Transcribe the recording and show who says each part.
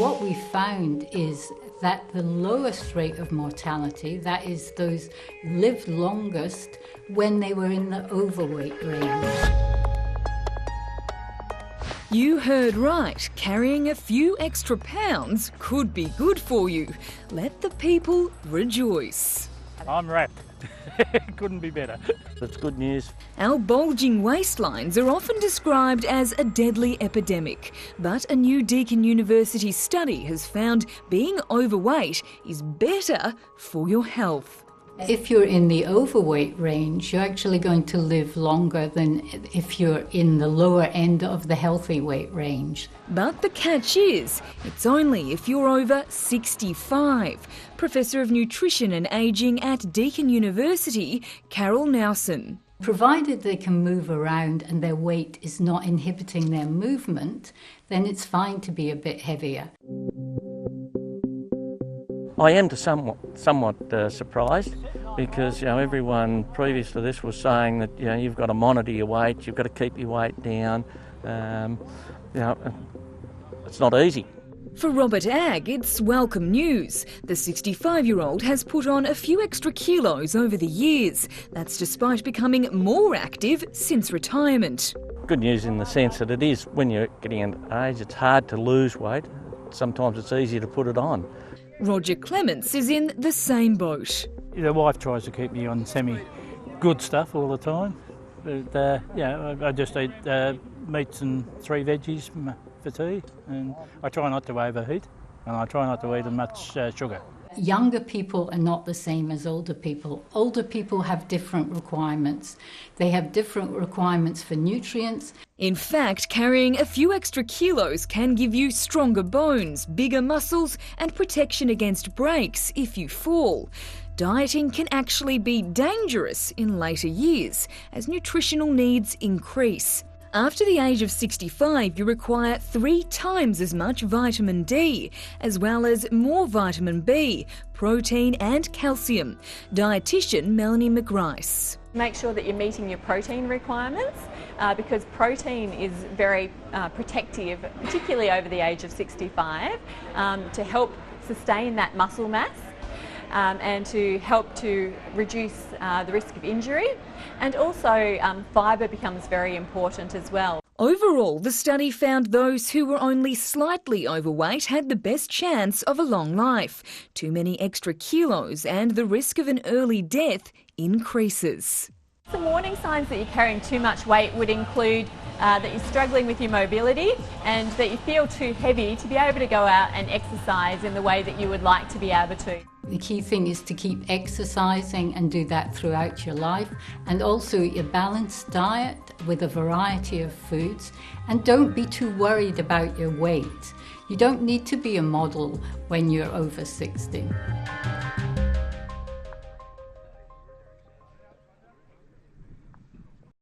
Speaker 1: What we found is that the lowest rate of mortality, that is those lived longest when they were in the overweight range.
Speaker 2: You heard right. Carrying a few extra pounds could be good for you. Let the people rejoice.
Speaker 3: I'm wrapped. Couldn't be better. That's good news.
Speaker 2: Our bulging waistlines are often described as a deadly epidemic, but a new Deakin University study has found being overweight is better for your health.
Speaker 1: If you're in the overweight range, you're actually going to live longer than if you're in the lower end of the healthy weight range.
Speaker 2: But the catch is, it's only if you're over 65. Professor of Nutrition and Ageing at Deakin University, Carol Nowson.
Speaker 1: Provided they can move around and their weight is not inhibiting their movement, then it's fine to be a bit heavier.
Speaker 3: I am somewhat surprised because everyone previous to this was saying that you've got to monitor your weight, you've got to keep your weight down. It's not easy.
Speaker 2: For Robert Agg, it's welcome news. The 65-year-old has put on a few extra kilos over the years. That's despite becoming more active since retirement.
Speaker 3: Good news in the sense that it is, when you're getting an age, it's hard to lose weight. Sometimes it's easier to put it on.
Speaker 2: Roger Clements is in the same boat.
Speaker 4: The wife tries to keep me on semi-good stuff all the time. But, I just eat meats and 3 veggies for tea, and I try not to overeat, and I try not to eat as much sugar.
Speaker 1: Younger people are not the same as older people. Older people have different requirements. They have different requirements for nutrients.
Speaker 2: In fact, carrying a few extra kilos can give you stronger bones, bigger muscles and protection against breaks if you fall. Dieting can actually be dangerous in later years as nutritional needs increase. After the age of 65, you require 3 times as much vitamin D, as well as more vitamin B, protein and calcium. Dietitian Melanie McGrice.
Speaker 5: Make sure that you're meeting your protein requirements because protein is very protective, particularly over the age of 65, to help sustain that muscle mass. And to help to reduce the risk of injury. And also fibre becomes very important as well.
Speaker 2: Overall, the study found those who were only slightly overweight had the best chance of a long life. Too many extra kilos and the risk of an early death increases.
Speaker 5: Some warning signs that you're carrying too much weight would include that you're struggling with your mobility and that you feel too heavy to be able to go out and exercise in the way that you would like to be able to.
Speaker 1: The key thing is to keep exercising and do that throughout your life, and also a balanced diet with a variety of foods, and don't be too worried about your weight. You don't need to be a model when you're over 60.